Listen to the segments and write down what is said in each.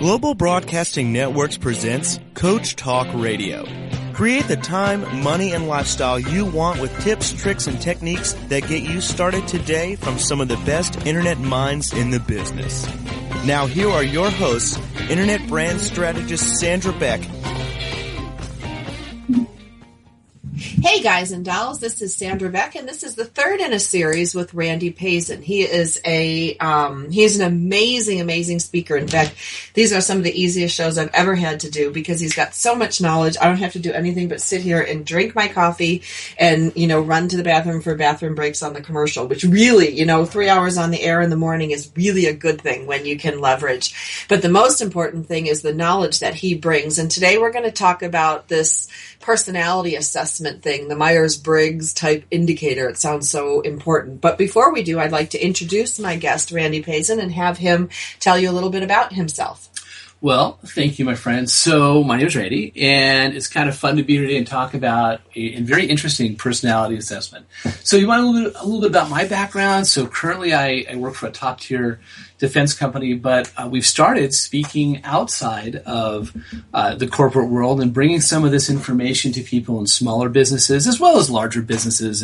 Global Broadcasting Networks presents Coach Talk Radio. Create the time, money, and lifestyle you want with tips, tricks, and techniques that get you started today from some of the best internet minds in the business. Now here are your hosts, internet brand strategist Sandra Beck. Hey guys and dolls, this is Sandra Beck, and this is the third in a series with Randy Pazen. He is he's an amazing speaker. In fact, these are some of the easiest shows I've ever had to do because he's got so much knowledge. I don't have to do anything but sit here and drink my coffee and, run to the bathroom for bathroom breaks on the commercial, which really, 3 hours on the air in the morning is really a good thing when you can leverage. But the most important thing is the knowledge that he brings. And today we're going to talk about this personality assessment thing, the Myers-Briggs Type Indicator. It sounds so important. But before we do, I'd like to introduce my guest, Randy Pazen, and have him tell you a little bit about himself. Well, thank you, my friend. So my name is Randy, and it's kind of fun to be here today and talk about a very interesting personality assessment. So you want a little bit about my background? So currently I work for a top-tier defense company, but we've started speaking outside of the corporate world and bringing some of this information to people in smaller businesses as well as larger businesses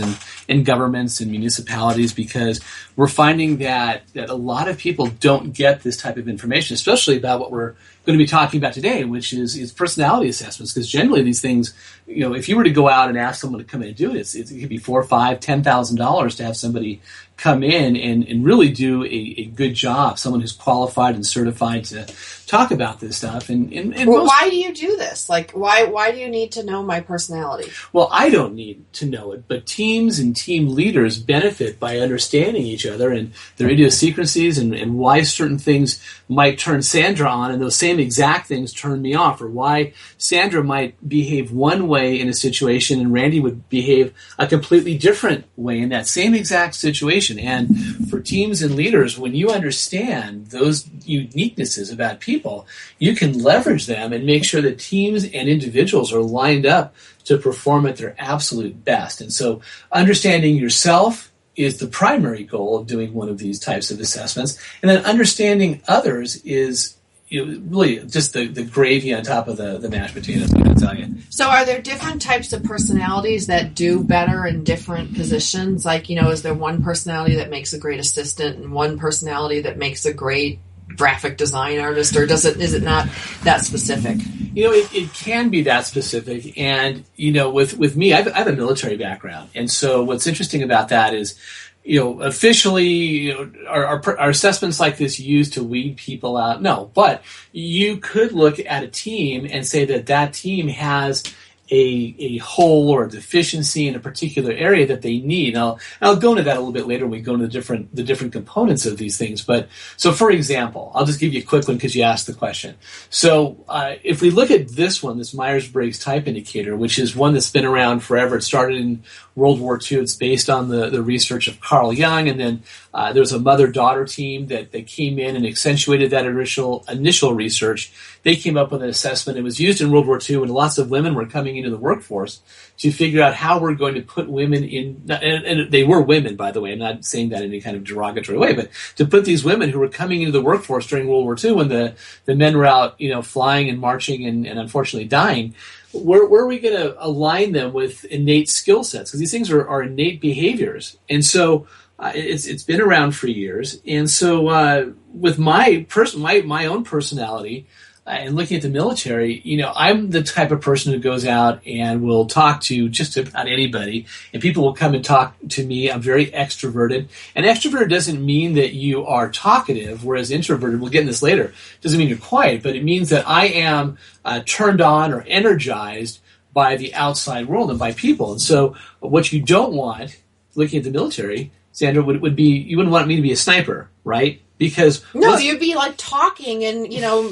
and governments and municipalities, because we're finding that a lot of people don't get this type of information, especially about what we're going to be talking about today, which is personality assessments. Because generally these things, if you were to go out and ask someone to come in and do it, it could be $4,000, $5,000, $10,000 to have somebody come in and really do a good job, someone who's qualified and certified to talk about this stuff. Why do you do this? Why do you need to know my personality? Well, I don't need to know it, but teams and team leaders benefit by understanding each other and their idiosyncrasies and why certain things might turn Sandra on and those same exact things turn me off, or why Sandra might behave one way in a situation and Randy would behave a completely different way in that same exact situation. And for teams and leaders, when you understand those uniquenesses about people, you can leverage them and make sure that teams and individuals are lined up to perform at their absolute best. And so understanding yourself is the primary goal of doing one of these types of assessments. And then understanding others is really just the gravy on top of the mashed potatoes, I'm going to tell you. So are there different types of personalities that do better in different positions? Is there one personality that makes a great assistant and one personality that makes a great graphic design artist, or is it not that specific? It can be that specific. And, with me, I have a military background. And so what's interesting about that is, officially, are assessments like this used to weed people out? No, but you could look at a team and say that team has a hole or a deficiency in a particular area that they need. I'll go into that a little bit later when we go into the different components of these things. But so, for example, I'll just give you a quick one because you asked the question. So if we look at this one, this Myers-Briggs Type Indicator, which is one that's been around forever. It started in World War II. It's based on the research of Carl Jung, and then there was a mother-daughter team that came in and accentuated that initial research. They came up with an assessment. It was used in World War II when lots of women were coming into the workforce to figure out how we're going to put women in, and they were women, by the way. I'm not saying that in any kind of derogatory way, but to put these women who were coming into the workforce during World War II when the men were out, flying and marching and unfortunately dying, where are we going to align them with innate skill sets? Because these things are innate behaviors. And so it's been around for years. And so with my own personality, and looking at the military, I'm the type of person who goes out and will talk to just about anybody, and people will come and talk to me. I'm very extroverted. And extroverted doesn't mean that you are talkative, whereas introverted, we'll get in this later, doesn't mean you're quiet, but it means that I am turned on or energized by the outside world and by people. And so what you don't want, looking at the military, Sandra, would be, you wouldn't want me to be a sniper, right? Because you'd be talking, and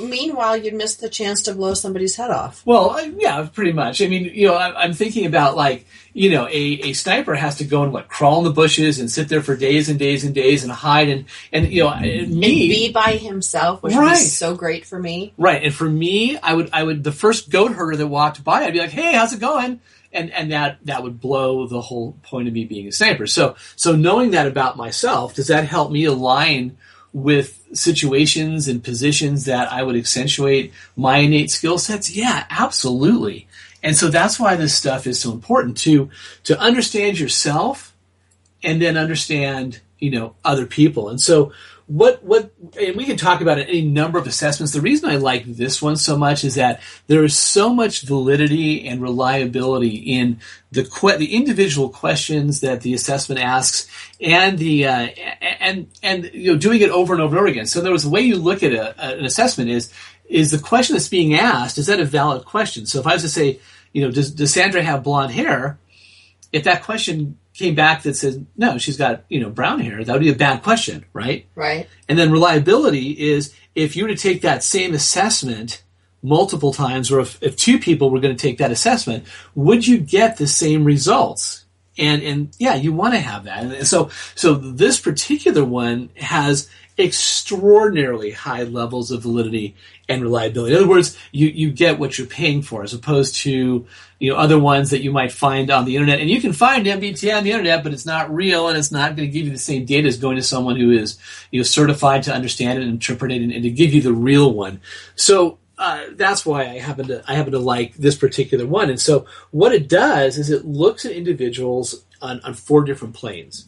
meanwhile you'd miss the chance to blow somebody's head off. Well, yeah, pretty much. I mean, I'm thinking about a sniper has to go and crawl in the bushes and sit there for days and days and days and hide and be by himself, which would be so great for me. Right, and for me, I would the first goat herder that walked by, I'd be like, "Hey, how's it going?" And that would blow the whole point of me being a sniper. So knowing that about myself, does that help me align with situations and positions that I would accentuate my innate skill sets? Yeah, absolutely. And so that's why this stuff is so important to understand yourself and then understand, other people. And so and we can talk about any number of assessments. The reason I like this one so much is that there is so much validity and reliability in the individual questions that the assessment asks, and the doing it over and over and over again. So there was a way you look at an assessment is the question that's being asked, is that a valid question? So if I was to say, does Sandra have blonde hair? If that question came back that says, no, she's got, brown hair, that would be a bad question, right? Right. And then reliability is if you were to take that same assessment multiple times, or if two people were going to take that assessment, would you get the same results? And yeah, you want to have that. And so this particular one has extraordinarily high levels of validity and reliability. In other words, you get what you're paying for, as opposed to other ones that you might find on the internet. And you can find MBTI on the internet, but it's not real, and it's not going to give you the same data as going to someone who is certified to understand it and interpret it and to give you the real one. So that's why I happen to like this particular one. And so what it does is it looks at individuals on 4 different planes.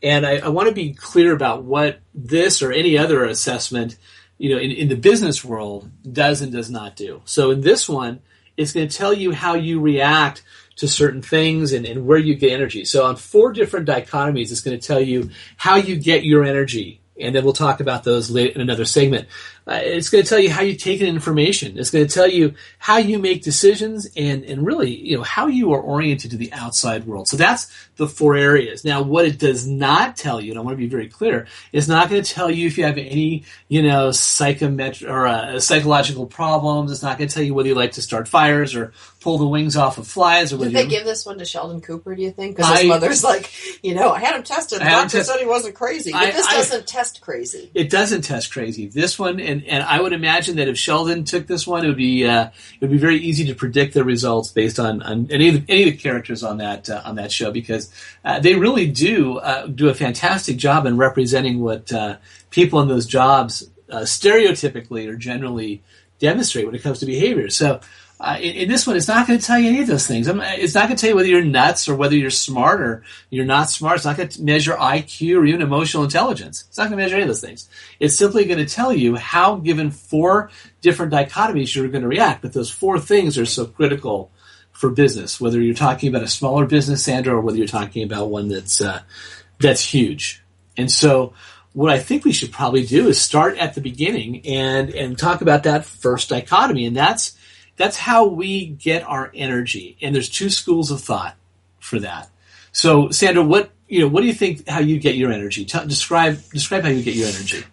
And I want to be clear about what this or any other assessment, in the business world does and does not do. So in this one, it's going to tell you how you react to certain things and where you get energy. So on 4 different dichotomies, it's going to tell you how you get your energy. And then we'll talk about those later in another segment. It's going to tell you how you take in information. It's going to tell you how you make decisions and really, how you are oriented to the outside world. So that's the 4 areas. Now, what it does not tell you, and I want to be very clear, it's not going to tell you if you have any, psychological problems. It's not going to tell you whether you like to start fires or pull the wings off of flies. Or did they give this one to Sheldon Cooper, do you think? Because his mother's like, I had him tested. The doctor said he wasn't crazy. But this doesn't test crazy. It doesn't test crazy. This one, and I would imagine that if Sheldon took this one, it would be very easy to predict the results based on any of the characters on that show, because they really do a fantastic job in representing what people in those jobs stereotypically or generally demonstrate when it comes to behavior. So in this one, it's not going to tell you any of those things. It's not going to tell you whether you're nuts or whether you're smart or you're not smart. It's not going to measure IQ or even emotional intelligence. It's not going to measure any of those things. It's simply going to tell you how, given 4 different dichotomies, you're going to react. But those 4 things are so critical for business, whether you're talking about a smaller business, Sandra, or whether you're talking about one that's huge. And so what I think we should probably do is start at the beginning and talk about that first dichotomy, and that's how we get our energy. And there's 2 schools of thought for that. So, Sandra, what do you think how you get your energy? Describe how you get your energy.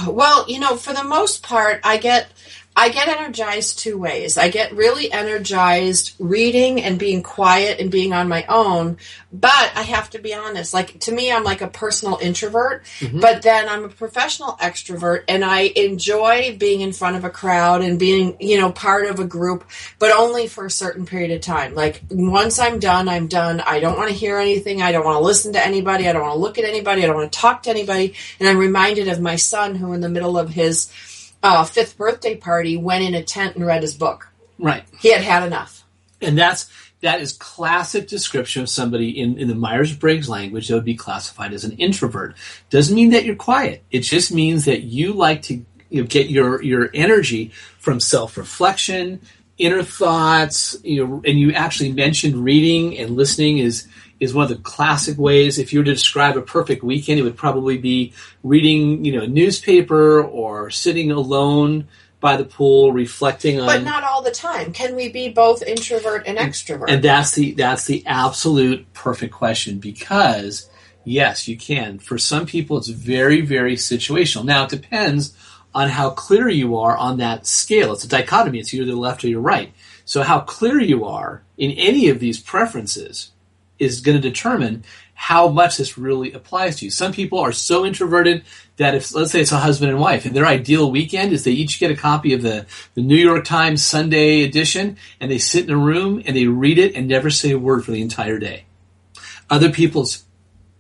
Well, for the most part, I get energized 2 ways. I get really energized reading and being quiet and being on my own. But I have to be honest, to me, I'm like a personal introvert, but then I'm a professional extrovert, and I enjoy being in front of a crowd and being, part of a group, but only for a certain period of time. Once I'm done, I'm done. I don't want to hear anything. I don't want to listen to anybody. I don't want to look at anybody. I don't want to talk to anybody. And I'm reminded of my son, who in the middle of his 5th birthday party went in a tent and read his book. Right. He had enough. And that is classic description of somebody in the Myers-Briggs language that would be classified as an introvert. Doesn't mean that you're quiet. It just means that you like to get your energy from self-reflection, inner thoughts, and you actually mentioned reading and listening is one of the classic ways. If you were to describe a perfect weekend, it would probably be reading, a newspaper or sitting alone by the pool, reflecting on. But not all the time. Can we be both introvert and extrovert? And that's the absolute perfect question, because yes, you can. For some people, it's very, very situational. Now, it depends on how clear you are on that scale. It's a dichotomy. It's either the left or your right. So how clear you are in any of these preferences is going to determine how much this really applies to you. Some people are so introverted that if, let's say it's a husband and wife, and their ideal weekend is they each get a copy of the New York Times Sunday edition, and they sit in a room and they read it and never say a word for the entire day. Other people's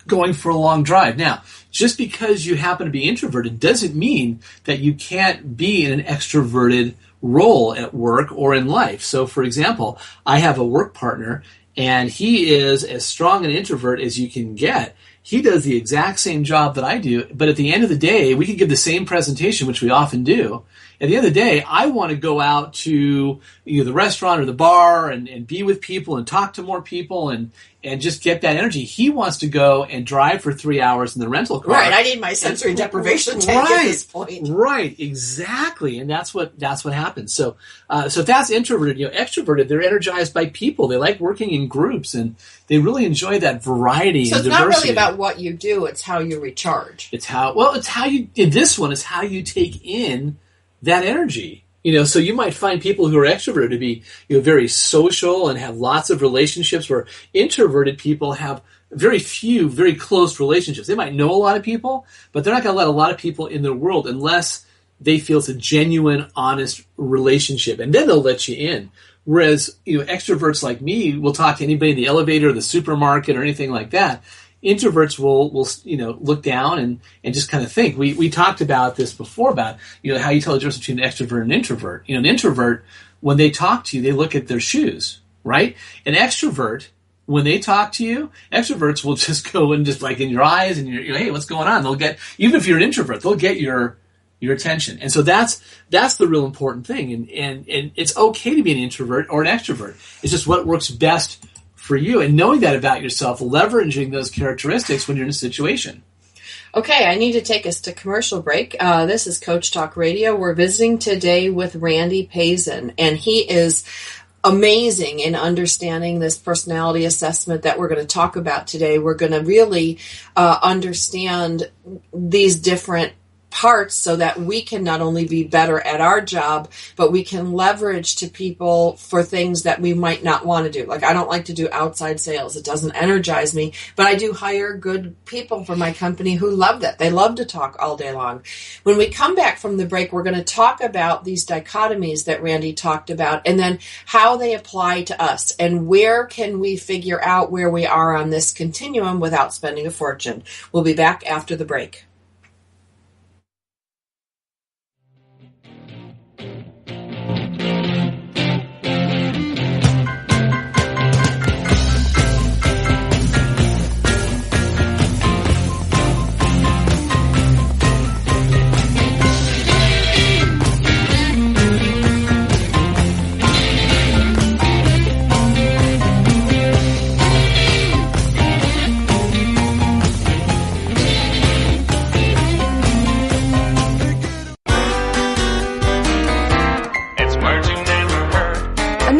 going for a long drive. Now, just because you happen to be introverted doesn't mean that you can't be in an extroverted role at work or in life. So, for example, I have a work partner, and he is as strong an introvert as you can get. He does the exact same job that I do, but at the end of the day, we could give the same presentation, which we often do. At the end of the day, I want to go out to the restaurant or the bar and be with people and talk to more people and just get that energy. He wants to go and drive for 3 hours in the rental car. Right, I need my sensory deprivation tank at this point. Right, exactly, and that's what happens. So if that's introverted, extroverted, they're energized by people. They like working in groups, and they really enjoy that variety and diversity. So it's not really about what you do; it's how you recharge. It's how you. In this one, it's how you take in that energy. So you might find people who are extroverted to be, very social and have lots of relationships, where introverted people have very few, very close relationships. They might know a lot of people, but they're not going to let a lot of people in their world unless they feel it's a genuine, honest relationship, and then they'll let you in. Whereas, extroverts like me will talk to anybody in the elevator or the supermarket or anything like that. Introverts will look down and just kind of think. We talked about this before, about how you tell the difference between an extrovert and an introvert. An introvert, when they talk to you, they look at their shoes, right? An extrovert, when they talk to you, extroverts will just go and just like in your eyes and hey, what's going on? They'll get, even if you're an introvert, they'll get your attention. And so that's the real important thing. And it's okay to be an introvert or an extrovert. It's just what works best for you, and knowing that about yourself, leveraging those characteristics when you're in a situation. Okay, I need to take us to commercial break. This is Coach Talk Radio. We're visiting today with Randy Pazen, and he is amazing in understanding this personality assessment that we're going to talk about today. We're going to really understand these different parts so that we can not only be better at our job, but we can leverage to people for things that we might not want to do. Like, I don't like to do outside sales. It doesn't energize me, but I do hire good people for my company who love that. They love to talk all day long. When we come back from the break, we're going to talk about these dichotomies that Randy talked about, and then how they apply to us, and where can we figure out where we are on this continuum without spending a fortune. We'll be back after the break.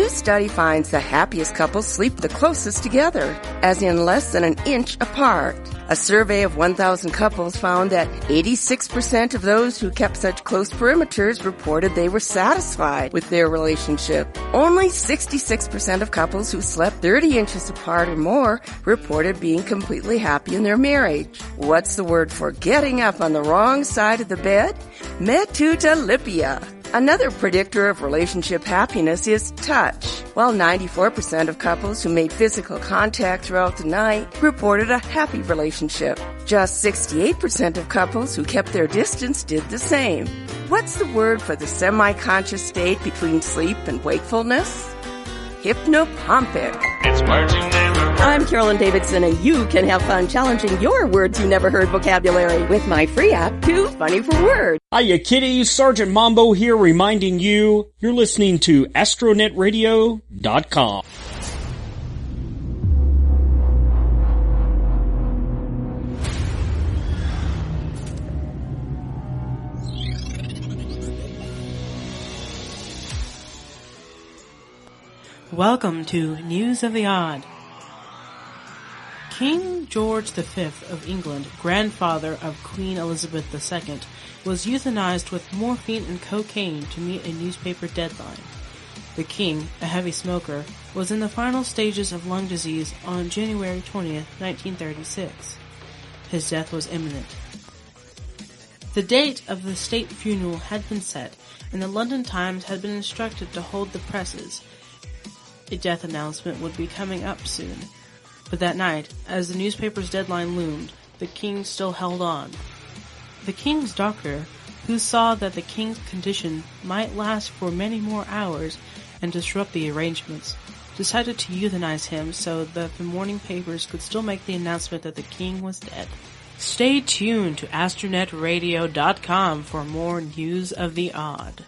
Study finds the happiest couples sleep the closest together, as in less than an inch apart. A survey of 1,000 couples found that 86% of those who kept such close perimeters reported they were satisfied with their relationship. Only 66% of couples who slept 30 inches apart or more reported being completely happy in their marriage. What's the word for getting up on the wrong side of the bed? Metutalipia. Another predictor of relationship happiness is touch. While 94% of couples who made physical contact throughout the night reported a happy relationship, just 68% of couples who kept their distance did the same. What's the word for the semi-conscious state between sleep and wakefulness? Hypnopompic. It's words you never heard. I'm Carolyn Davidson, and you can have fun challenging your words you never heard vocabulary with my free app, Too Funny for Words. Hiya, kiddies. Sergeant Mambo here, reminding you you're listening to astronetradio.com. Welcome to News of the Odd. King George V of England, grandfather of Queen Elizabeth II, was euthanized with morphine and cocaine to meet a newspaper deadline. The king, a heavy smoker, was in the final stages of lung disease on January 20th, 1936. His death was imminent. The date of the state funeral had been set, and the London Times had been instructed to hold the presses. A death announcement would be coming up soon. But that night, as the newspaper's deadline loomed, the king still held on. The king's doctor, who saw that the king's condition might last for many more hours and disrupt the arrangements, decided to euthanize him so that the morning papers could still make the announcement that the king was dead. Stay tuned to astronetradio.com for more news of the odd.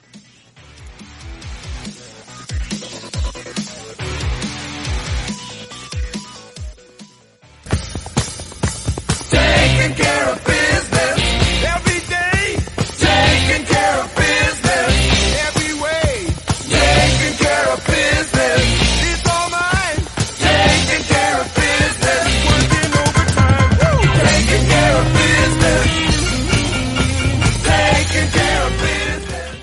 Taking care of business every day. Taking care of business every way. Taking care of business. It's all mine. Taking care of business. Working overtime. Woo! Taking care of business. Taking care of business.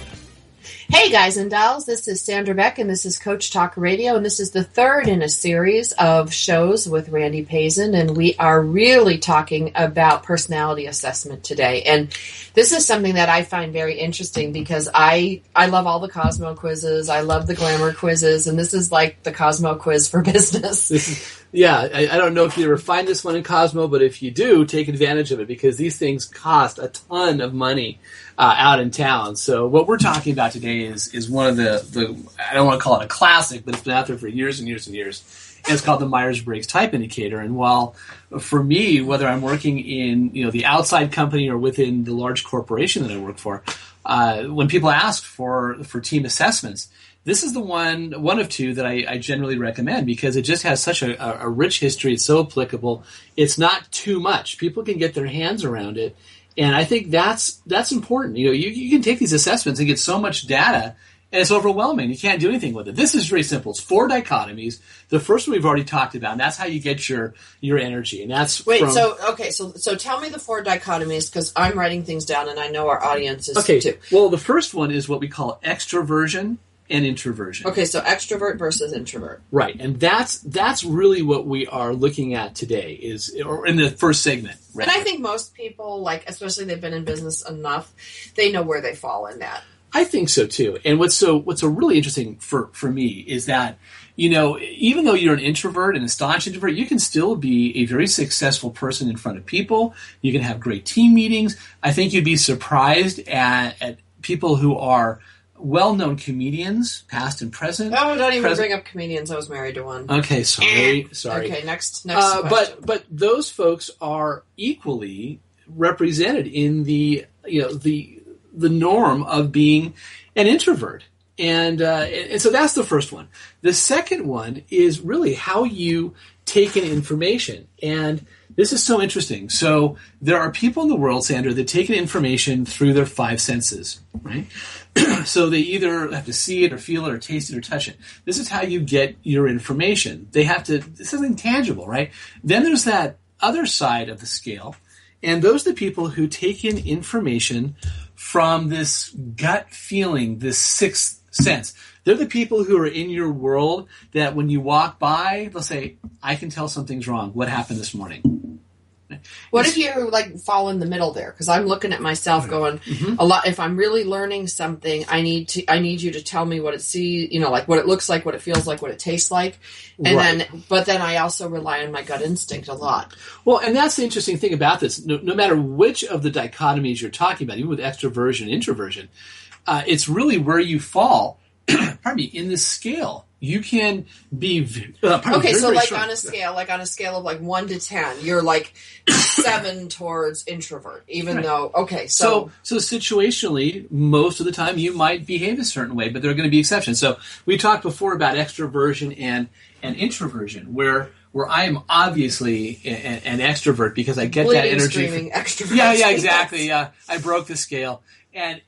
Hey guys and dolls, this is Sandra Beck and this is Coach Talk Radio, and this is the third in a series of shows with Randy Pazen, and we are really talking about personality assessment today. And this is something that I find very interesting because I love all the Cosmo quizzes, I love the glamour quizzes, and this is like the Cosmo quiz for business. I don't know if you ever find this one in Cosmo, but if you do, take advantage of it because these things cost a ton of money out in town. So what we're talking about today is one of the I don't want to call it a classic, but it's been out there for years and years and years. And it's called the Myers-Briggs Type Indicator. And while for me, whether I'm working in the outside company or within the large corporation that I work for, when people ask for team assessments, this is the one of two that I generally recommend because it just has such a rich history. It's so applicable. It's not too much. People can get their hands around it. And I think that's important. You can take these assessments and get so much data, and it's overwhelming. You can't do anything with it. This is very simple. It's 4 dichotomies. The first one we've already talked about, and that's how you get your energy. And that's So tell me the 4 dichotomies because I'm writing things down, and I know our audience is too. Well, the first one is what we call extroversion and introversion. Okay, so extrovert versus introvert. Right, and that's really what we are looking at today, or in the first segment. Right? And I think most people, especially they've been in business enough, they know where they fall in that. I think so too. And what's so really interesting for me is that, even though you're an introvert, an staunch introvert, you can still be a very successful person in front of people. You can have great team meetings. I think you'd be surprised at people who are well-known comedians, past and present. Oh, don't even bring up comedians. I was married to one. Okay, sorry. Okay, next question. But those folks are equally represented in the norm of being an introvert. And so that's the first one. The second one is really how you take in information. And this is so interesting. So there are people in the world, Sandra, that take in information through their 5 senses, right? So they either have to see it or feel it or taste it or touch it. This is how you get your information. This is something tangible, right? Then there's that other side of the scale. And those are the people who take in information from this gut feeling, this sixth sense. They're the people who are in your world that when you walk by, they'll say, I can tell something's wrong. What happened this morning? What if you fall in the middle there? Because I'm looking at myself going, a lot. If I'm really learning something, I need you to tell me what it what it looks like, what it feels like, what it tastes like, and then I also rely on my gut instinct a lot. Well, and that's the interesting thing about this. No matter which of the dichotomies you're talking about, even with extroversion and introversion, it's really where you fall. In this scale. You can be on a scale of 1 to 10, you're 7 towards introvert, even though So situationally, most of the time you might behave a certain way, but there are going to be exceptions. So we talked before about extroversion and introversion, where I am obviously an extrovert because I get that energy. Screaming extrovert. Yeah, exactly. I broke the scale, and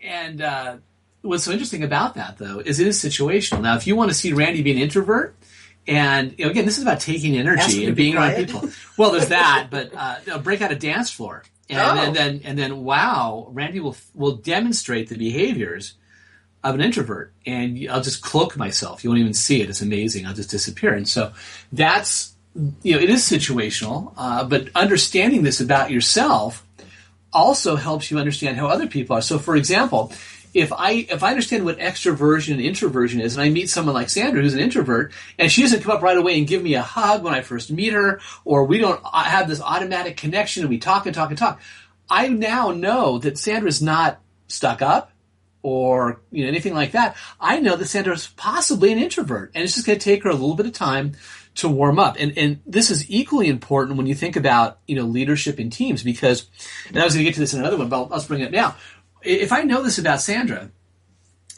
what's so interesting about that, though, is it is situational. Now, if you want to see Randy be an introvert, and again, this is about taking energy and being around people. Well, there's that, but break out a dance floor, and then wow, Randy will demonstrate the behaviors of an introvert, and I'll just cloak myself. You won't even see it. It's amazing. I'll just disappear. And so that's it is situational, but understanding this about yourself also helps you understand how other people are. So, for example, if I understand what extroversion and introversion is, and I meet someone like Sandra who's an introvert, and she doesn't come up right away and give me a hug when I first meet her, or we don't have this automatic connection and we talk and talk and talk, I now know that Sandra's not stuck up or anything like that. I know that Sandra's possibly an introvert, and it's just going to take her a little bit of time to warm up. And this is equally important when you think about leadership in teams, because, and I was going to get to this in another one, but I'll bring it up now. If I know this about Sandra,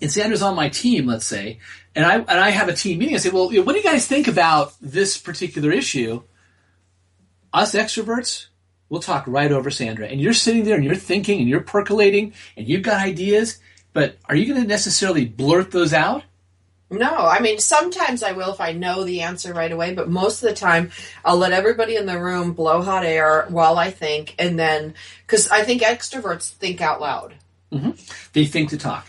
and Sandra's on my team, let's say, and I have a team meeting, I say, well, what do you guys think about this particular issue? Us extroverts, we'll talk right over Sandra. And you're sitting there and you're thinking and you're percolating and you've got ideas, but are you going to necessarily blurt those out? No, I mean, sometimes I will if I know the answer right away, but most of the time I'll let everybody in the room blow hot air while I think, and then, because I think extroverts think out loud. Mm-hmm. They think to talk.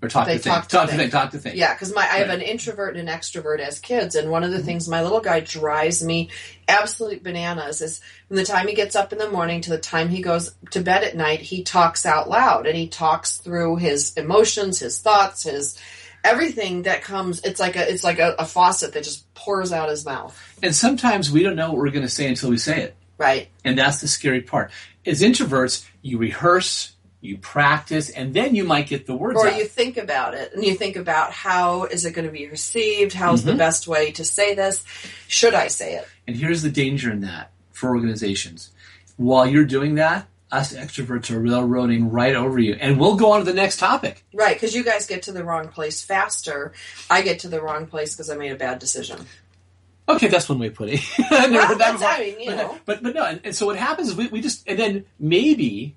Or talk to think. Yeah, because I have an introvert and an extrovert as kids, and one of the things my little guy drives me absolute bananas is from the time he gets up in the morning to the time he goes to bed at night, he talks out loud, and he talks through his emotions, his thoughts, his everything that comes. It's like a faucet that just pours out his mouth. And sometimes we don't know what we're going to say until we say it. Right. And that's the scary part. As introverts, you rehearse, you practice, and then you might get the words out. Or you think about it, and you think about how is it going to be received? How's the best way to say this? Should I say it? And here's the danger in that for organizations. While you're doing that, us extroverts are railroading right over you. And we'll go on to the next topic. Right, because you guys get to the wrong place faster. I get to the wrong place because I made a bad decision. Okay, that's one way of putting it. But no, and so what happens is we just, and then maybe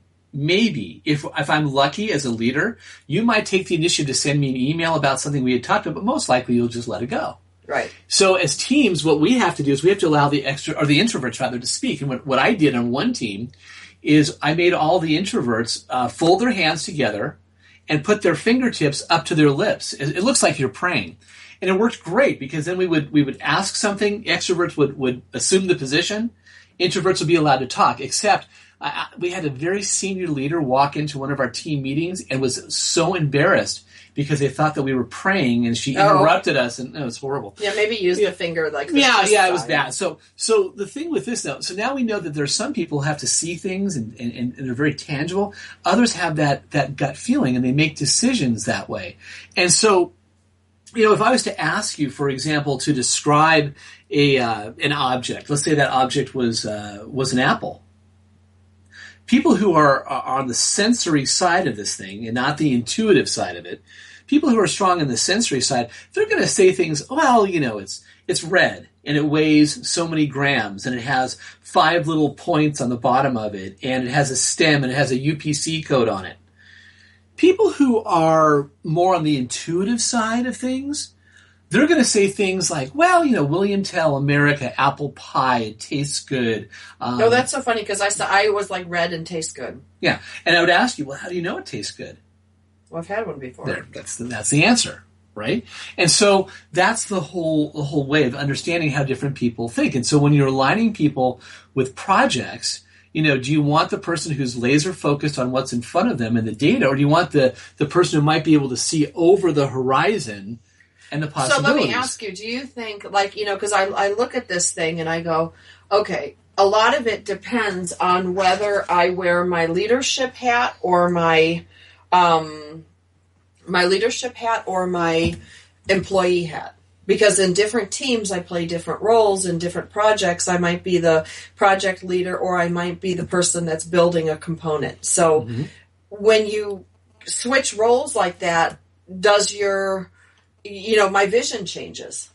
if I'm lucky as a leader, you might take the initiative to send me an email about something we had talked about, but most likely you'll just let it go. Right. So as teams, what we have to do is we have to allow the introverts rather to speak. And what I did on one team is I made all the introverts fold their hands together and put their fingertips up to their lips. It looks like you're praying. And it worked great because then we would ask something, extroverts would assume the position, introverts would be allowed to talk, except we had a very senior leader walk into one of our team meetings and was so embarrassed because they thought that we were praying and she interrupted us, and it was horrible. Yeah, maybe use the finger like this. Yeah, it was bad. So the thing with this, though, so now we know that there's some people who have to see things and they're very tangible. Others have that gut feeling and they make decisions that way. And so, if I was to ask you, for example, to describe an object, let's say that object was an apple. People who are on the sensory side of this thing and not the intuitive side of it, people who are strong on the sensory side, they're going to say things, well, it's red and it weighs so many grams and it has 5 little points on the bottom of it and it has a stem and it has a UPC code on it. People who are more on the intuitive side of things, they're going to say things like, well, William Tell, America, apple pie, it tastes good. No, that's so funny because I was like red and tastes good. Yeah. And I would ask you, well, how do you know it tastes good? Well, I've had one before. That's the answer, right? And so that's the whole way of understanding how different people think. And so when you're aligning people with projects, do you want the person who's laser focused on what's in front of them and the data, or do you want the person who might be able to see over the horizon and the possibilities? So let me ask you, do you think, because I look at this thing and I go, okay, a lot of it depends on whether I wear my leadership hat or my employee hat. Because in different teams, I play different roles. In different projects, I might be the project leader or I might be the person that's building a component. So when you switch roles like that, does my vision changes?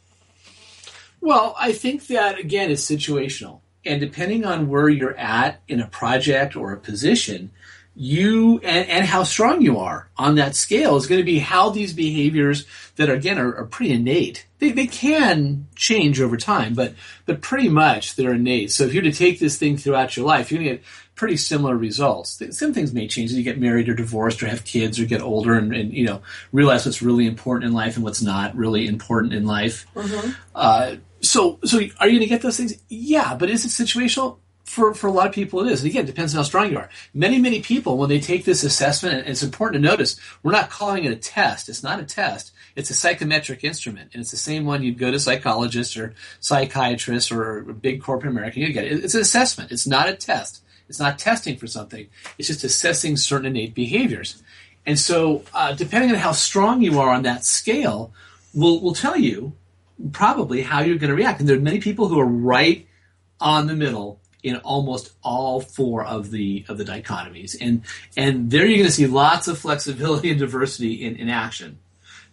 Well, I think that, again, it's situational. And depending on where you're at in a project or a position, you and how strong you are on that scale is going to be how these behaviors that are pretty innate. They can change over time, but pretty much they're innate. So if you're to take this thing throughout your life, you're going to get pretty similar results. Some things may change as you get married or divorced or have kids or get older and realize what's really important in life and what's not really important in life. So are you going to get those things? Yeah, but is it situational? For a lot of people it is. And again, it depends on how strong you are. Many people, when they take this assessment, and it's important to notice, we're not calling it a test. It's not a test. It's a psychometric instrument. And it's the same one you'd go to psychologists or psychiatrists or a big corporate American. You get it. It's an assessment. It's not a test. It's not testing for something. It's just assessing certain innate behaviors. And so depending on how strong you are on that scale, will tell you probably how you're going to react. And there are many people who are right on the middle in almost all four of the dichotomies. And there you're going to see lots of flexibility and diversity in action.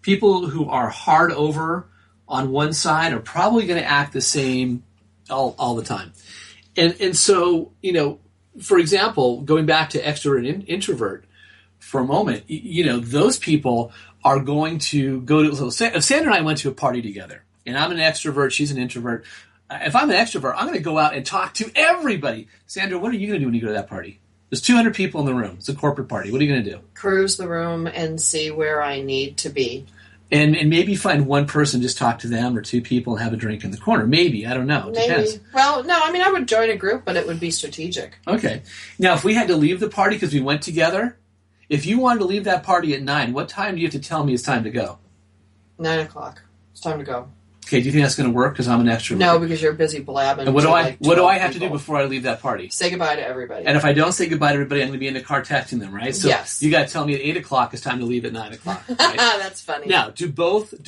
People who are hard over on one side are probably going to act the same all the time. And so, for example, going back to extrovert and introvert for a moment, those people are going to go to, so Sandra and I went to a party together, and I'm an extrovert, she's an introvert. If I'm an extrovert, I'm going to go out and talk to everybody. Sandra, what are you going to do when you go to that party? There's 200 people in the room. It's a corporate party. What are you going to do? Cruise the room and see where I need to be. And maybe find one person, just talk to them, or two people and have a drink in the corner. Maybe. I don't know. It depends. Well, no, I would join a group, but it would be strategic. Okay. Now, if we had to leave the party because we went together, if you wanted to leave that party at 9, what time do you have to tell me it's time to go? 9 o'clock. It's time to go. Okay, do you think that's going to work because I'm an extrovert? No, because you're busy blabbing. And what do I have to do before I leave that party? Say goodbye to everybody. And if I don't say goodbye to everybody, I'm going to be in the car texting them, right? So yes. You got to tell me at 8 o'clock it's time to leave at 9 o'clock. Right? That's funny. Now, do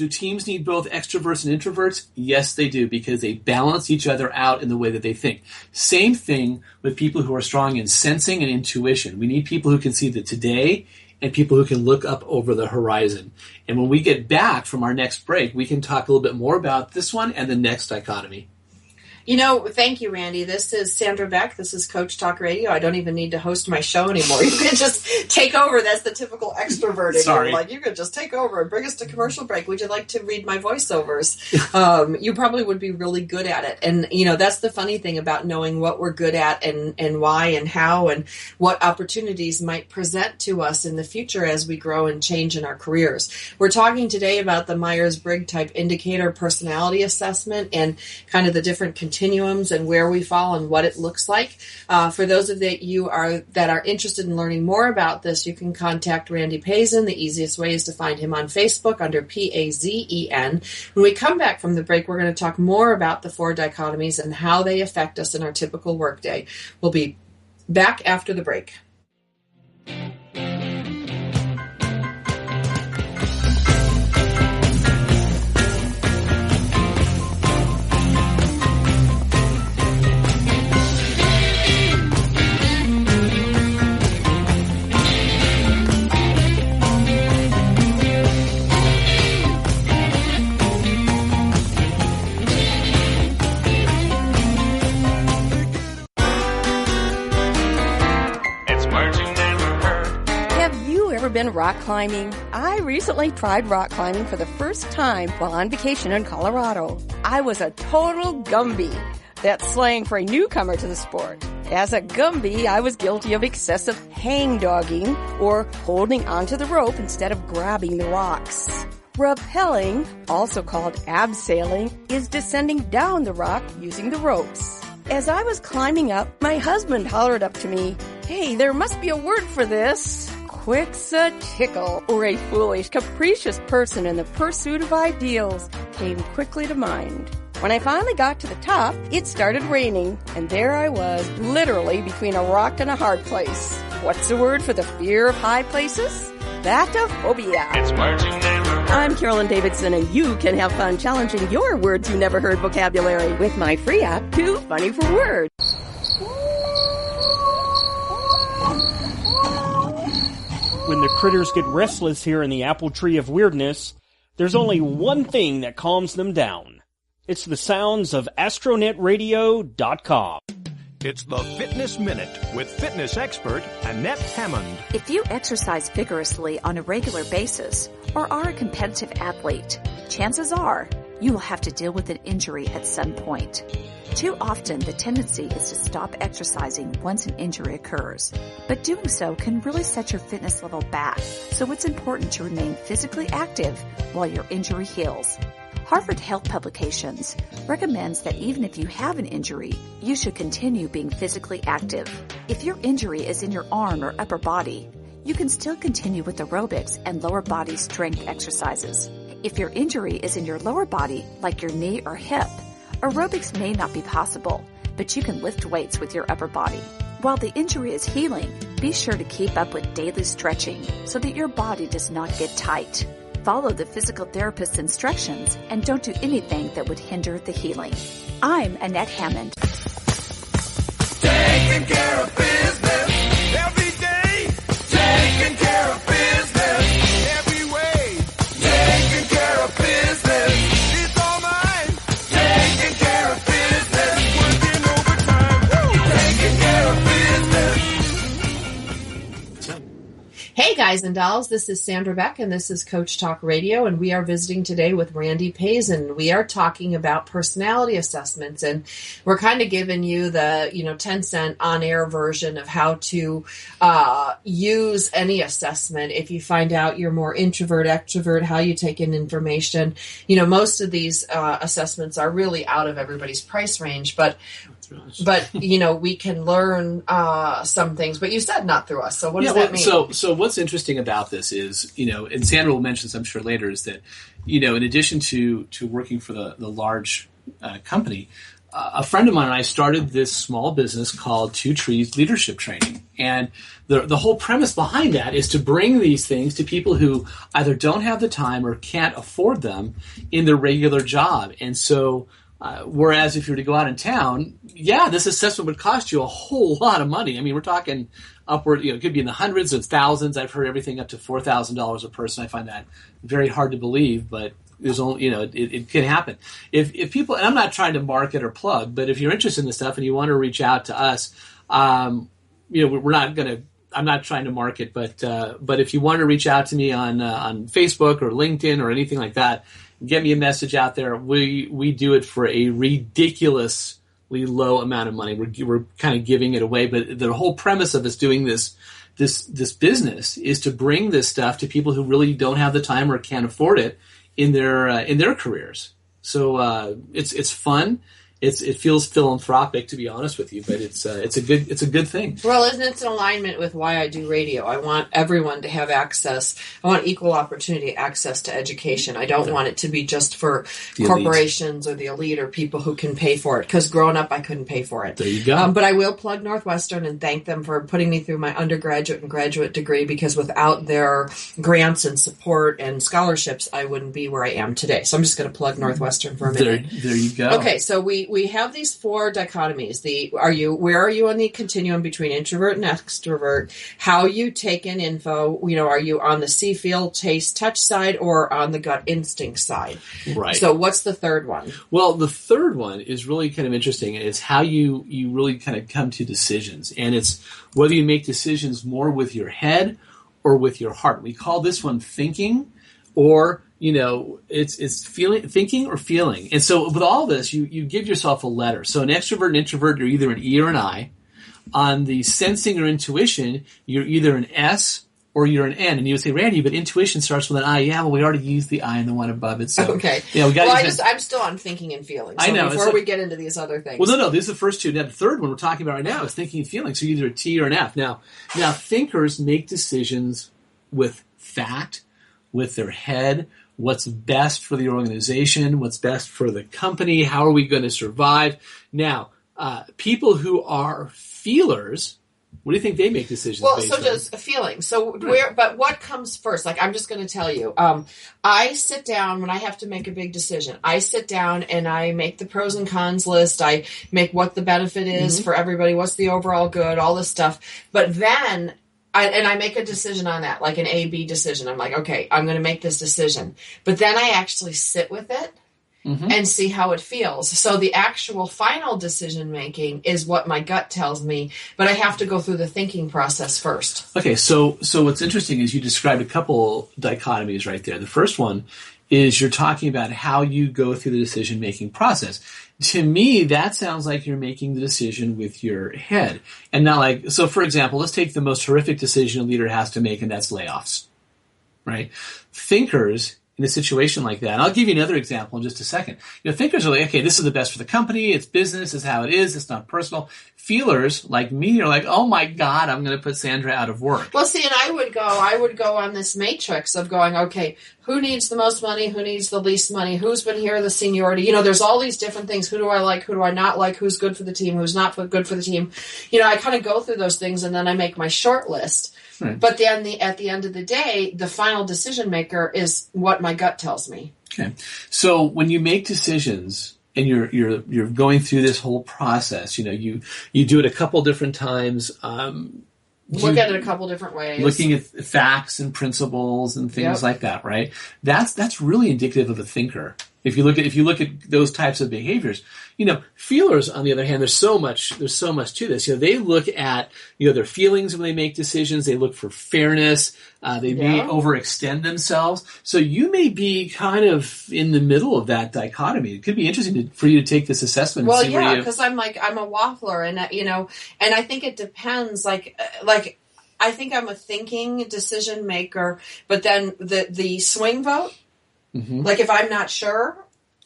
teams need both extroverts and introverts? Yes, they do, because they balance each other out in the way that they think. Same thing with people who are strong in sensing and intuition. We need people who can see the today and people who can look up over the horizon. And when we get back from our next break, we can talk a little bit more about this one and the next dichotomy. Thank you, Randy. This is Sandra Beck. This is Coach Talk Radio. I don't even need to host my show anymore. You can just take over. That's the typical extrovert. Sorry. You could just take over and bring us to commercial break. Would you like to read my voiceovers? You probably would be really good at it. And, that's the funny thing about knowing what we're good at and why and how and what opportunities might present to us in the future as we grow and change in our careers. We're talking today about the Myers-Briggs Type Indicator personality assessment and kind of the different continuums and where we fall and what it looks like. For those of you that are interested in learning more about this, you can contact Randy Pazen. The easiest way is to find him on Facebook under Pazen. When we come back from the break, we're going to talk more about the four dichotomies and how they affect us in our typical workday. We'll be back after the break. Been rock climbing? I recently tried rock climbing for the first time while on vacation in Colorado. I was a total Gumby. That's slang for a newcomer to the sport. As a Gumby, I was guilty of excessive hang-dogging or holding onto the rope instead of grabbing the rocks. Rappelling, also called abseiling, is descending down the rock using the ropes. As I was climbing up, my husband hollered up to me, "Hey, there must be a word for this." Quixotical, or a foolish, capricious person in the pursuit of ideals, came quickly to mind. When I finally got to the top, it started raining, and there I was, literally between a rock and a hard place. What's the word for the fear of high places? Batophobia. It's words you never heard. I'm Carolyn Davidson, and you can have fun challenging your words you never heard vocabulary with my free app, Too Funny for Words. When the critters get restless here in the apple tree of weirdness, there's only one thing that calms them down. It's the sounds of astronetradio.com. It's the Fitness Minute with fitness expert Annette Hammond. If you exercise vigorously on a regular basis or are a competitive athlete, chances are you will have to deal with an injury at some point. Too often, the tendency is to stop exercising once an injury occurs, but doing so can really set your fitness level back, so it's important to remain physically active while your injury heals. Harvard Health Publications recommends that even if you have an injury, you should continue being physically active. If your injury is in your arm or upper body, you can still continue with aerobics and lower body strength exercises. If your injury is in your lower body, like your knee or hip, aerobics may not be possible, but you can lift weights with your upper body. While the injury is healing, be sure to keep up with daily stretching so that your body does not get tight. Follow the physical therapist's instructions and don't do anything that would hinder the healing. I'm Annette Hammond. Taking care of business every day. Taking care of business every way. Taking care of business. It's all mine. Taking care of business. Working overtime. Woo! Taking care of business. Hey guys and dolls, this is Sandra Beck and this is Coach Talk Radio, and we are visiting today with Randy Pazen. We are talking about personality assessments, and we're kind of giving you the 10-cent on-air version of how to use any assessment. If you find out you're more introvert, extrovert, how you take in information. Most of these assessments are really out of everybody's price range, but we can learn some things. But you said not through us, so what does that mean? So what's interesting about this is, and Sandra will mention this, I'm sure, later, is that, in addition to working for the large company, a friend of mine and I started this small business called Two Trees Leadership Training. And the whole premise behind that is to bring these things to people who either don't have the time or can't afford them in their regular job. And so whereas if you were to go out in town, this assessment would cost you a whole lot of money. I mean, we're talking upward, it could be in the hundreds of thousands. I've heard everything up to $4,000 a person. I find that very hard to believe, but there's only, it can happen. If people, and I'm not trying to market or plug, but if you're interested in this stuff and you want to reach out to us, I'm not trying to market, but if you want to reach out to me on Facebook or LinkedIn or anything like that, get me a message out there. We do it for a ridiculously low amount of money. We're kind of giving it away, but the whole premise of us doing this business is to bring this stuff to people who really don't have the time or can't afford it in their careers. So it's fun. It feels philanthropic, to be honest with you, but it's a good thing. Well, isn't it in alignment with why I do radio? I want everyone to have access. I want equal opportunity access to education. I don't want it to be just for corporations or the elite or people who can pay for it. Because growing up, I couldn't pay for it. There you go. But I will plug Northwestern and thank them for putting me through my undergraduate and graduate degree, because without their grants and support and scholarships, I wouldn't be where I am today. So I'm just going to plug Northwestern for a minute. There you go. Okay, so we have these four dichotomies. Where are you on the continuum between introvert and extrovert? How you take in info. Are you on the see, feel, taste, touch side or on the gut instinct side? Right. So what's the third one? Well, the third one is really kind of interesting. It's how you really kind of come to decisions. And it's whether you make decisions more with your head or with your heart. We call this one thinking, or it's thinking or feeling. And so with all this, you give yourself a letter. So an extrovert and introvert, you're either an E or an I. On the sensing or intuition, you're either an S or you're an N. And you would say, Randy, but intuition starts with an I. Yeah, well, we already used the I and the one above it. So, okay. I'm still on thinking and feeling. So I know. Before we get into these other things. Well, no. These are the first two. Now, the third one we're talking about right now is thinking and feeling. So you're either a T or an F. Now, thinkers make decisions with fact, with their head, what's best for the organization, what's best for the company, how are we going to survive. Now, people who are feelers, what do you think they make decisions based on? Does a feeling. So but what comes first? Like, I'm just going to tell you, I sit down when I have to make a big decision. I sit down and I make the pros and cons list. I make what the benefit is for everybody, what's the overall good, all this stuff. But then I make a decision on that, like an A-B decision. I'm like, okay, I'm going to make this decision. But then I actually sit with it and see how it feels. So the actual final decision making is what my gut tells me, but I have to go through the thinking process first. Okay, so what's interesting is you described a couple dichotomies right there. The first one is you're talking about how you go through the decision making process. To me, that sounds like you're making the decision with your head. And not like, so for example, let's take the most horrific decision a leader has to make, and that's layoffs, right? Thinkers in a situation like that. And I'll give you another example in just a second. Thinkers are like, okay, this is the best for the company. It's business. It's how it is. It's not personal. Feelers, like me, are like, oh my God, I'm going to put Sandra out of work. Well, see, and I would go on this matrix of going, okay, who needs the most money? Who needs the least money? Who's been here, the seniority? There's all these different things. Who do I like? Who do I not like? Who's good for the team? Who's not good for the team? I kind of go through those things, and then I make my short list. Right. But then at the end of the day, the final decision maker is what my gut tells me. Okay. So when you make decisions and you're going through this whole process, you do it a couple different times. Look at it a couple different ways. Looking at facts and principles and things like that, right? That's really indicative of a thinker. If you look at those types of behaviors, feelers, on the other hand, there's so much to this. They look at, their feelings when they make decisions. They look for fairness. They may overextend themselves. So you may be kind of in the middle of that dichotomy. It could be interesting for you to take this assessment. Well, yeah, because I'm a waffler, and and I think it depends. Like I think I'm a thinking decision maker, but then the swing vote. Mm-hmm. Like if I'm not sure,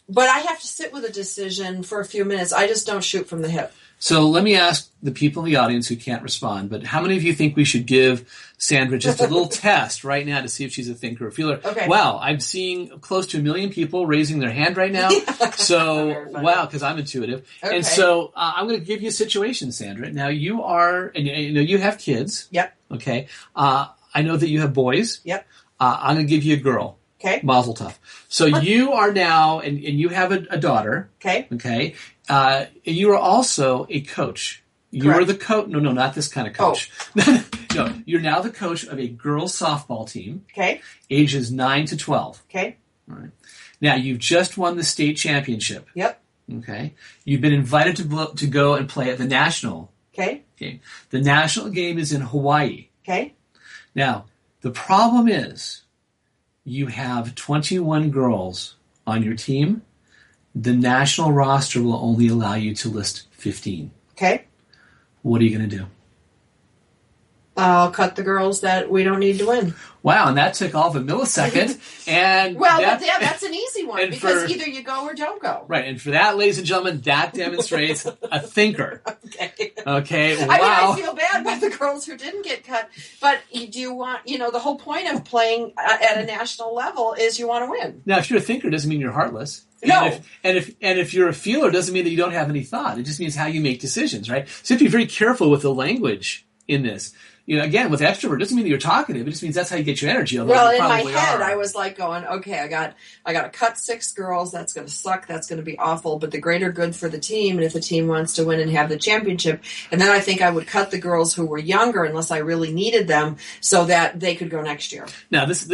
but I have to sit with a decision for a few minutes. I just don't shoot from the hip. So let me ask the people in the audience who can't respond, but how many of you think we should give Sandra just a little test right now to see if she's a thinker or feeler? Okay. Wow, I'm seeing close to 1 million people raising their hand right now. So, wow, because I'm intuitive. Okay. And so I'm going to give you a situation, Sandra. Now you are, and you have kids. Yep. Okay. I know that you have boys. Yep. I'm going to give you a girl. Okay. Mazel tov. So you are now, and you have a daughter. Okay. Okay. And you are also a coach. You are the coach. No, not this kind of coach. Oh. No, you're now the coach of a girls softball team. Okay. Ages 9 to 12. Okay. All right. Now you've just won the state championship. Yep. Okay. You've been invited to go and play at the national game. The national game is in Hawaii. Okay. Now the problem is, you have 21 girls on your team. The national roster will only allow you to list 15. Okay. What are you going to do? I'll cut the girls that we don't need to win. Wow, and that took off a millisecond. And that's an easy one because either you go or don't go. Right, and for that, ladies and gentlemen, that demonstrates a thinker. Okay. Wow. I feel bad by the girls who didn't get cut, but you do want, the whole point of playing at a national level is you want to win. Now, if you're a thinker, it doesn't mean you're heartless. No. And if you're a feeler, it doesn't mean that you don't have any thought. It just means how you make decisions, right? So you have to be very careful with the language in this. Again, with extrovert, it doesn't mean that you're talkative. It just means that's how you get your energy. Well, in my head, I was like going, okay, I got to cut 6 girls. That's going to suck. That's going to be awful. But the greater good for the team, and if the team wants to win and have the championship, and then I think I would cut the girls who were younger unless I really needed them so that they could go next year. Now, this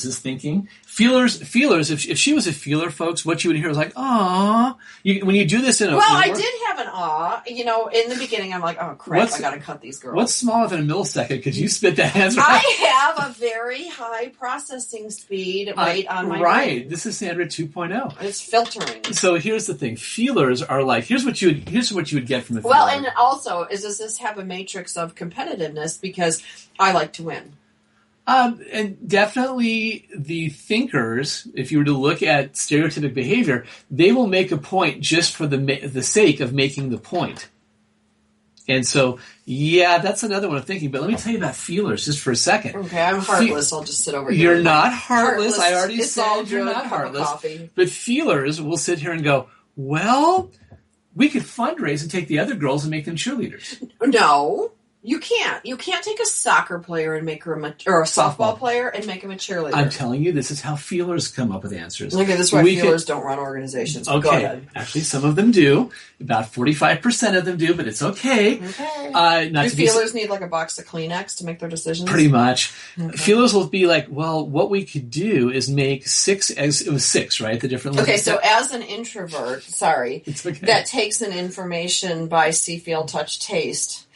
is thinking. Feelers. If she was a feeler, folks, what you would hear is like, "Aw." When you do this I did have an aw. In the beginning, I'm like, "Oh crap, I got to cut these girls." What's smaller than a millisecond? Because you spit that answer. I have a very high processing speed on my brain. This is Sandra 2.0. It's filtering. So here's the thing: feelers are like here's what you would get from a feeler. Well, and also, does this have a matrix of competitiveness? Because I like to win. And definitely the thinkers, if you were to look at stereotypic behavior, they will make a point just for the sake of making the point. And so, that's another one of thinking. But let me tell you about feelers just for a second. Okay, I'm heartless. I'll just sit over here. You're not heartless. I already said you're not heartless. Coffee. But feelers will sit here and go, well, we could fundraise and take the other girls and make them cheerleaders. No. You can't. You can't take a soccer player and make her or a softball player and make him a cheerleader. I'm telling you, this is how feelers come up with answers. Okay, this is why feelers don't run organizations. Okay, go ahead. Actually, some of them do. About 45% of them do, but it's okay. Okay. Do feelers need like a box of Kleenex to make their decisions? Pretty much. Okay. Feelers will be like, well, what we could do is make 6. It was 6, right? The different. Okay, so as an introvert, that takes in information by see, feel, touch, taste.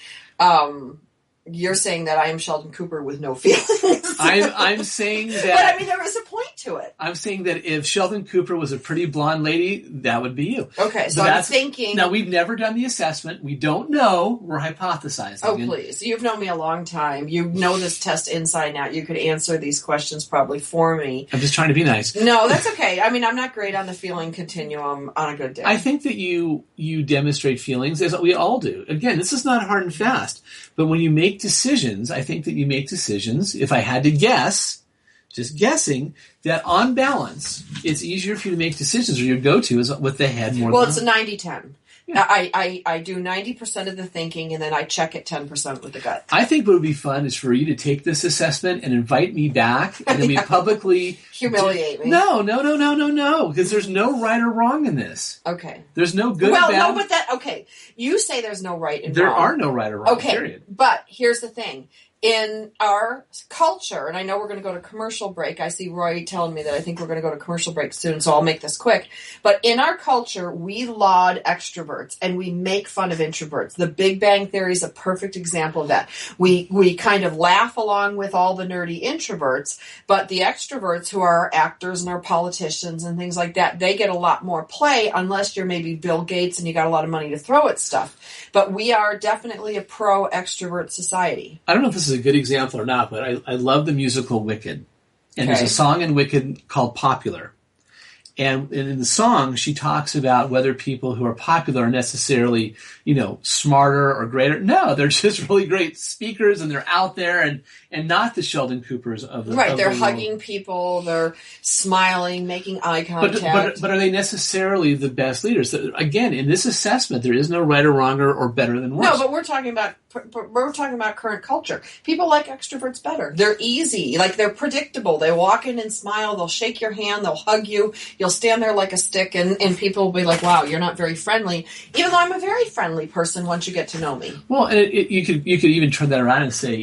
You're saying that I am Sheldon Cooper with no feelings. I'm saying that. But I mean, there is a point to it. I'm saying that if Sheldon Cooper was a pretty blonde lady, that would be you. Okay, so I'm thinking... Now, we've never done the assessment. We don't know. We're hypothesizing. Oh, please. You've known me a long time. You know this test inside and out. You could answer these questions probably for me. I'm just trying to be nice. No, that's okay. I mean, I'm not great on the feeling continuum on a good day. I think that you demonstrate feelings, as we all do. Again, this is not hard and fast. But when you make decisions, I think that you make decisions, if I had to guess, just guessing, that on balance, it's easier for you to make decisions, or your go-to is with the head more than... Well, it's a 90-10. Yeah. I do 90% of the thinking, and then I check it 10% with the gut. I think what would be fun is for you to take this assessment and invite me back, and then we publicly... Humiliate me. No, because there's no right or wrong in this. Okay. There's no good or bad. Well, no, but that... Okay, you say there's no right and there wrong. There are no right or wrong, okay, period. But here's the thing. In our culture, and I know we're going to go to commercial break. I see Roy telling me that I think we're going to go to commercial break soon, so I'll make this quick. But in our culture, we laud extroverts and we make fun of introverts. The Big Bang Theory is a perfect example of that. We kind of laugh along with all the nerdy introverts, but the extroverts who are our actors and our politicians and things like that, they get a lot more play unless you're maybe Bill Gates and you got a lot of money to throw at stuff. But we are definitely a pro-extrovert society. I don't know if this is a good example or not, but I love the musical Wicked. And there's a song in Wicked called Popular. And in the song, she talks about whether people who are popular are necessarily, smarter or greater. No, they're just really great speakers, and they're out there, and not the Sheldon Coopers of the right. Of they're the hugging world. People, they're smiling, making eye contact. But are they necessarily the best leaders? Again, in this assessment, there is no right or wrong or better than worse. No, but we're talking about current culture. People like extroverts better. They're easy, like they're predictable. They walk in and smile. They'll shake your hand. They'll hug you. You'll stand there like a stick, and people will be like, "Wow, you're not very friendly." Even though I'm a very friendly person, once you get to know me. Well, and you could even turn that around and say,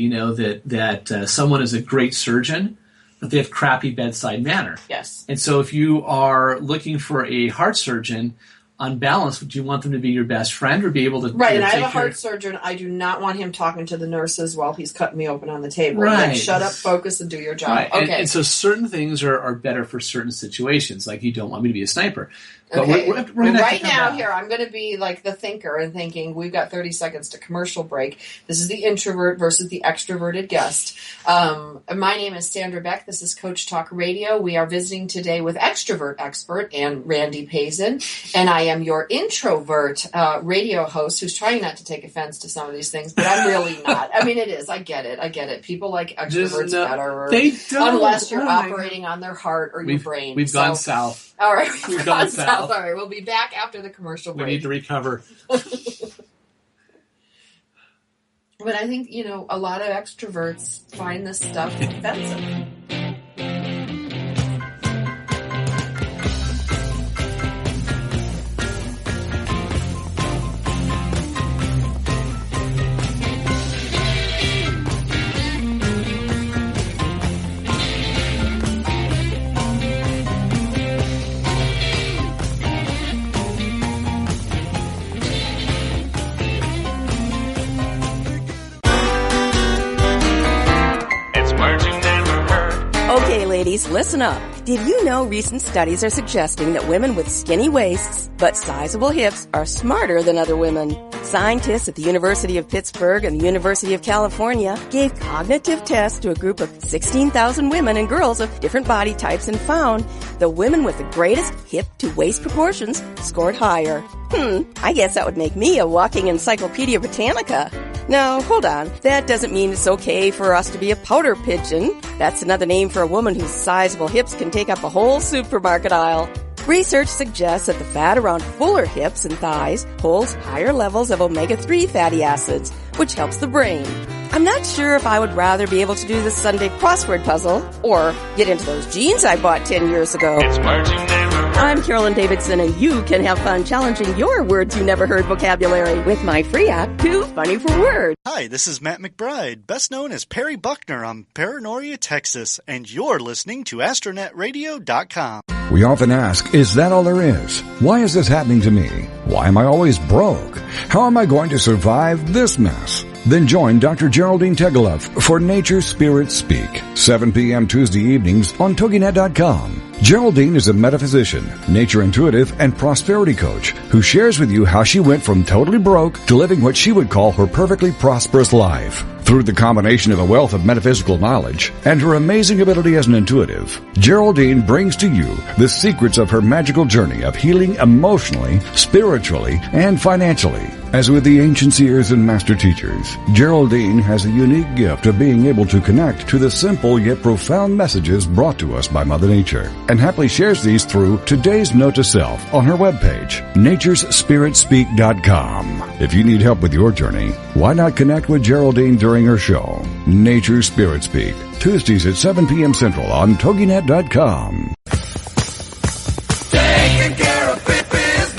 that someone is a great surgeon, but they have crappy bedside manner. Yes. And so if you are looking for a heart surgeon, on balance, do you want them to be your best friend or be able to... Right, and I have a heart surgeon. I do not want him talking to the nurses while he's cutting me open on the table. Right. Like, shut up, focus, and do your job. Right. Okay. And so certain things are better for certain situations, like you don't want me to be a sniper. But okay. we're gonna right now, here, I'm going to be like the thinker and thinking, we've got 30 seconds to commercial break. This is the introvert versus the extroverted guest. My name is Sandra Beck. This is Coach Talk Radio. We are visiting today with extrovert expert and Randy Pazen. And I am your introvert radio host who's trying not to take offense to some of these things, but I'm really not. I mean, it is. I get it. People like extroverts better. They don't. Unless you're operating on their heart or your brain. We've gone south. All right, we've gone south. All right, we'll be back after the commercial break. We need to recover. But I think, a lot of extroverts find this stuff offensive. Okay, ladies, listen up. Did you know recent studies are suggesting that women with skinny waists but sizable hips are smarter than other women? Scientists at the University of Pittsburgh and the University of California gave cognitive tests to a group of 16,000 women and girls of different body types and found the women with the greatest hip-to-waist proportions scored higher. I guess that would make me a walking Encyclopedia Britannica. Now, hold on. That doesn't mean it's okay for us to be a powder pigeon. That's another name for a woman whose sizable hips can take up a whole supermarket aisle. Research suggests that the fat around fuller hips and thighs holds higher levels of omega-3 fatty acids, which helps the brain. I'm not sure if I would rather be able to do this Sunday crossword puzzle or get into those jeans I bought 10 years ago. I'm Carolyn Davidson, and you can have fun challenging your words you never heard vocabulary with my free app, Too Funny for Words. Hi, this is Matt McBride, best known as Perry Buckner on Paranoia, Texas, and you're listening to AstroNetRadio.com. We often ask, is that all there is? Why is this happening to me? Why am I always broke? How am I going to survive this mess? Then join Dr. Geraldine Tegeloff for Nature Spirit Speak, 7 p.m. Tuesday evenings on TogiNet.com. Geraldine is a metaphysician, nature intuitive, and prosperity coach who shares with you how she went from totally broke to living what she would call her perfectly prosperous life. Through the combination of a wealth of metaphysical knowledge and her amazing ability as an intuitive, Geraldine brings to you the secrets of her magical journey of healing emotionally, spiritually, and financially. As with the ancient seers and master teachers, Geraldine has a unique gift of being able to connect to the simple yet profound messages brought to us by Mother Nature, and happily shares these through today's note to self on her webpage, naturespiritspeak.com. If you need help with your journey, why not connect with Geraldine during her show, Nature Spirit Speak, Tuesdays at 7 p.m. Central on TogiNet.com. Taking care of business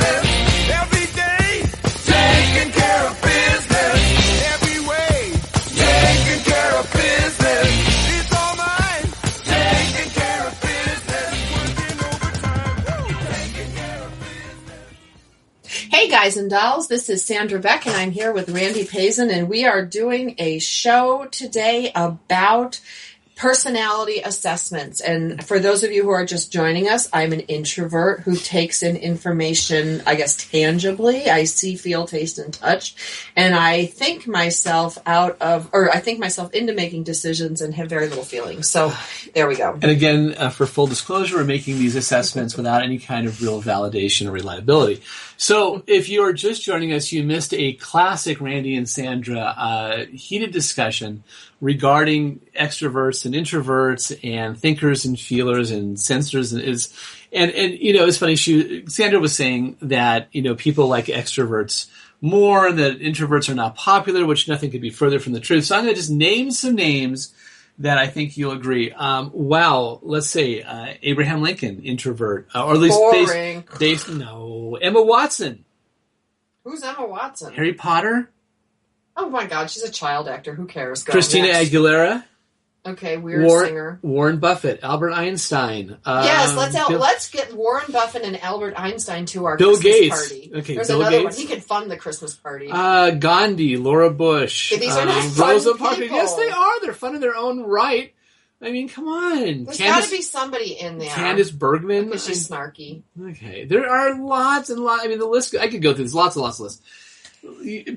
every day. Taking care of business every way. Taking care of business. It's all mine. Taking care of business. Working overtime. Taking care of business. Hey guys and dolls, this is Sandra Beck and I'm here with Randy Pazen, and we are doing a show today about personality assessments. And for those of you who are just joining us, I'm an introvert who takes in information, I guess, tangibly. I see, feel, taste, and touch. And I think myself into making decisions and have very little feelings. So there we go. And again, for full disclosure, we're making these assessments without any kind of real validation or reliability. So if you're just joining us, you missed a classic Randy and Sandra heated discussion regarding extroverts and introverts and thinkers and feelers and sensors. And you know, it's funny. Sandra was saying that, you know, people like extroverts more and that introverts are not popular, which nothing could be further from the truth. So I'm going to just name some names that I think you'll agree. Wow, let's say Abraham Lincoln, introvert, or at least based no, Emma Watson. Who's Emma Watson? Harry Potter. Oh my God, she's a child actor. Who cares? Go Christina next. Aguilera. Okay, weird singer. Warren Buffett, Albert Einstein. Yes, let's get Warren Buffett and Albert Einstein to our Bill Christmas Gates. party. Okay, There's Bill another Gates. one. He could fund the Christmas party. Gandhi, Laura Bush. Okay, these are not fun Rosa Parks. people. Yes, they are. They're fun in their own right. I mean, come on. There's got to be somebody in there. Candace Bergman. Because she's snarky. Okay, there are lots and lots. I mean, the list. I could go through this. Lots and lots of lists.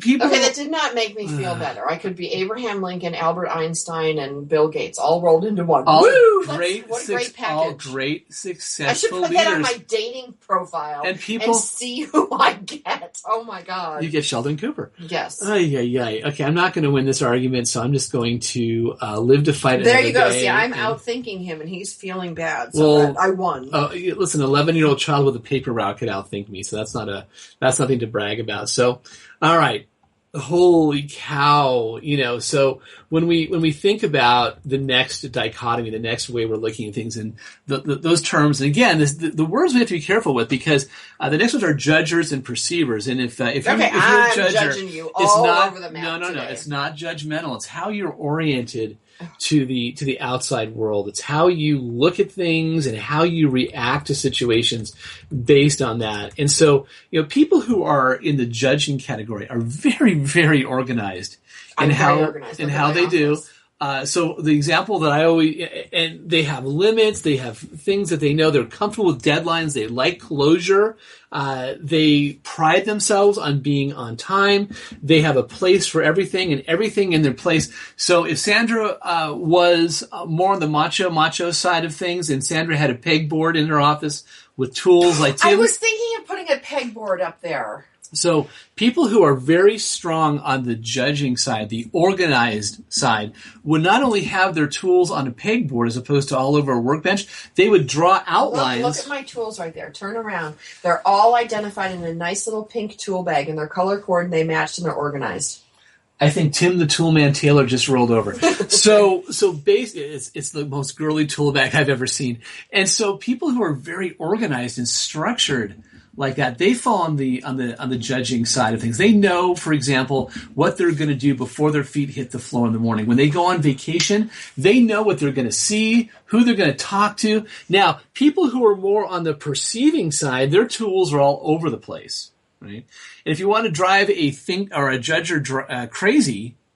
People. Okay, that did not make me feel better. I could be Abraham Lincoln, Albert Einstein, and Bill Gates all rolled into one. All Woo! great, What a great package. all great, successful I should put leaders. that on my dating profile and see who I get. Oh my God. You get Sheldon Cooper. Yes. Okay, I'm not going to win this argument, so I'm just going to live to fight there another you go. day. See, I'm outthinking him, and he's feeling bad. So I won. Listen, 11-year-old child with a paper route could outthink me, so that's nothing to brag about. So, all right. Holy cow, you know, so when we think about the next dichotomy, the next way we're looking at things and those terms, and again, the words we have to be careful with, because the next ones are judgers and perceivers. And if you're a judger, judging you all over the map no, today. it's not judgmental. It's how you're oriented to the outside world. It's how you look at things and how you react to situations based on that. And so, you know, people who are in the judging category are very, very organized in how they do. So the example that I always, and they have limits, they have things that they know, they're comfortable with deadlines, they like closure, they pride themselves on being on time, they have a place for everything and everything in their place. So if Sandra was more on the macho side of things, and Sandra had a pegboard in her office with tools like Tim. I was thinking of putting a pegboard up there. So people who are very strong on the judging side, the organized side, would not only have their tools on a pegboard as opposed to all over a workbench, they would draw outlines. Look at my tools right there. Turn around. They're all identified in a nice little pink tool bag, and they're color coordinated, they matched, and they're organized. I think Tim the Toolman Taylor just rolled over. So it's the most girly tool bag I've ever seen. And so people who are very organized and structured like that, they fall on the judging side of things. They know, for example, what they're going to do before their feet hit the floor in the morning. When they go on vacation, they know what they're going to see, who they're going to talk to. Now, people who are more on the perceiving side, their tools are all over the place, right? And if you want to drive a judger crazy,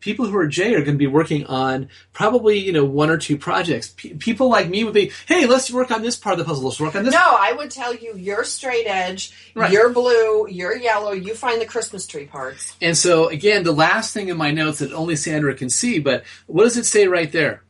people who are J are going to be working on probably, one or two projects. People like me would be, hey, let's work on this part of the puzzle. Let's work on this. No, I would tell you, you're straight edge, Right. You're blue, you're yellow, you find the Christmas tree parts. And so, again, the last thing in my notes that only Sandra can see, but what does it say right there?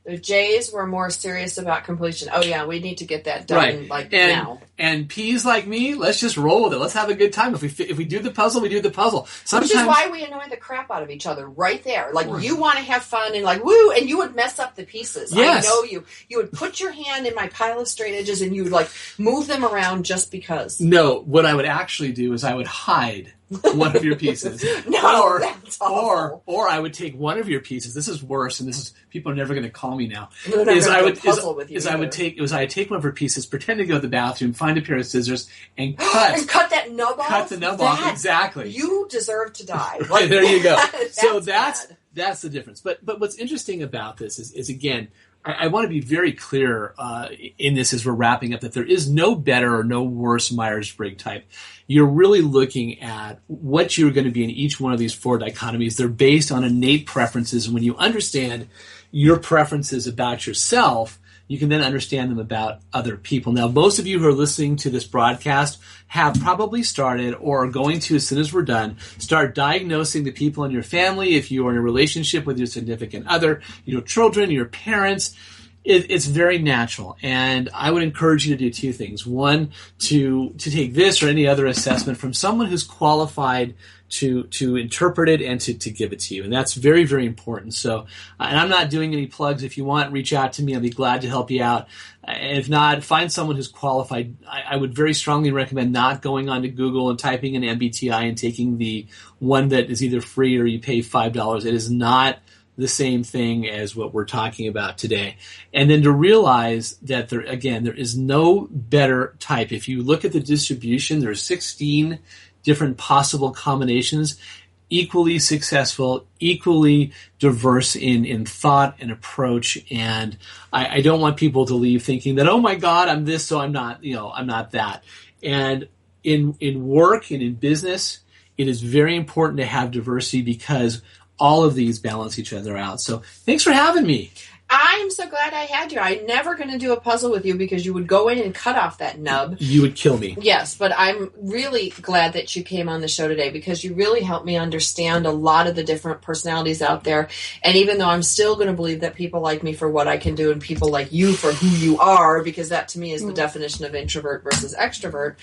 The J's were more serious about completion. Oh, yeah, we need to get that done, now. And P's like me, let's just roll with it. Let's have a good time. If we do the puzzle, we do the puzzle. Which is why we annoy the crap out of each other right there. Like, you want to have fun and woo, and you would mess up the pieces. Yes. I know you. You would put your hand in my pile of straight edges and you would, move them around just because. No, what I would actually do is I would hide one of your pieces. No, that's awful. Or I would take one of your pieces. This is worse, and this is people are never going to call me now. I would take one of her pieces, pretend to go to the bathroom, find a pair of scissors, and cut. And cut that nub off? Cut the nub off, exactly. You deserve to die. Right, there you go. So that's the difference. But what's interesting about this is again, I want to be very clear in this as we're wrapping up that there is no better or no worse Myers-Briggs type. You're really looking at what you're going to be in each one of these four dichotomies. They're based on innate preferences. And when you understand your preferences about yourself, you can then understand them about other people. Now, most of you who are listening to this broadcast have probably started or are going to, as soon as we're done, start diagnosing the people in your family. If you are in a relationship with your significant other, your children, your parents, it's very natural. And I would encourage you to do two things. One, to take this or any other assessment from someone who's qualified to interpret it and to give it to you. And that's very, very important. So, and I'm not doing any plugs. If you want, reach out to me. I'll be glad to help you out. And if not, find someone who's qualified. I would very strongly recommend not going onto Google and typing in MBTI and taking the one that is either free or you pay $5. It is not the same thing as what we're talking about today. And then to realize that there is no better type. If you look at the distribution, there's 16 different possible combinations, equally successful, equally diverse in thought and approach. And I don't want people to leave thinking that, oh my God, I'm this, so I'm not that. And in work and in business, it is very important to have diversity because all of these balance each other out. So thanks for having me. I'm so glad I had you. I'm never going to do a puzzle with you because you would go in and cut off that nub. You would kill me. Yes, but I'm really glad that you came on the show today because you really helped me understand a lot of the different personalities out there. And even though I'm still going to believe that people like me for what I can do and people like you for who you are, because that to me is the definition of introvert versus extrovert,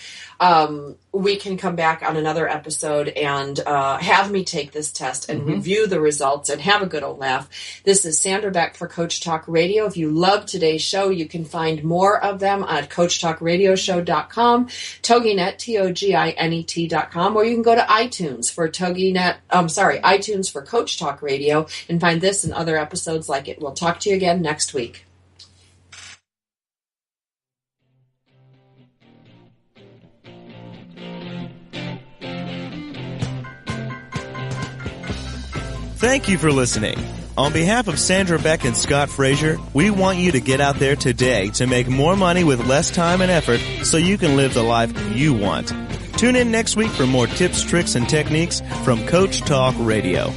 we can come back on another episode and have me take this test and review the results and have a good old laugh. This is Sandra Beck for Coach Talk Radio. If you love today's show, you can find more of them at CoachTalkRadioshow.com, TogiNet, TogiNet.com, or you can go to iTunes for iTunes for Coach Talk Radio and find this and other episodes like it. We'll talk to you again next week. Thank you for listening. On behalf of Sandra Beck and Scott Frazier, we want you to get out there today to make more money with less time and effort so you can live the life you want. Tune in next week for more tips, tricks, and techniques from Coach Talk Radio.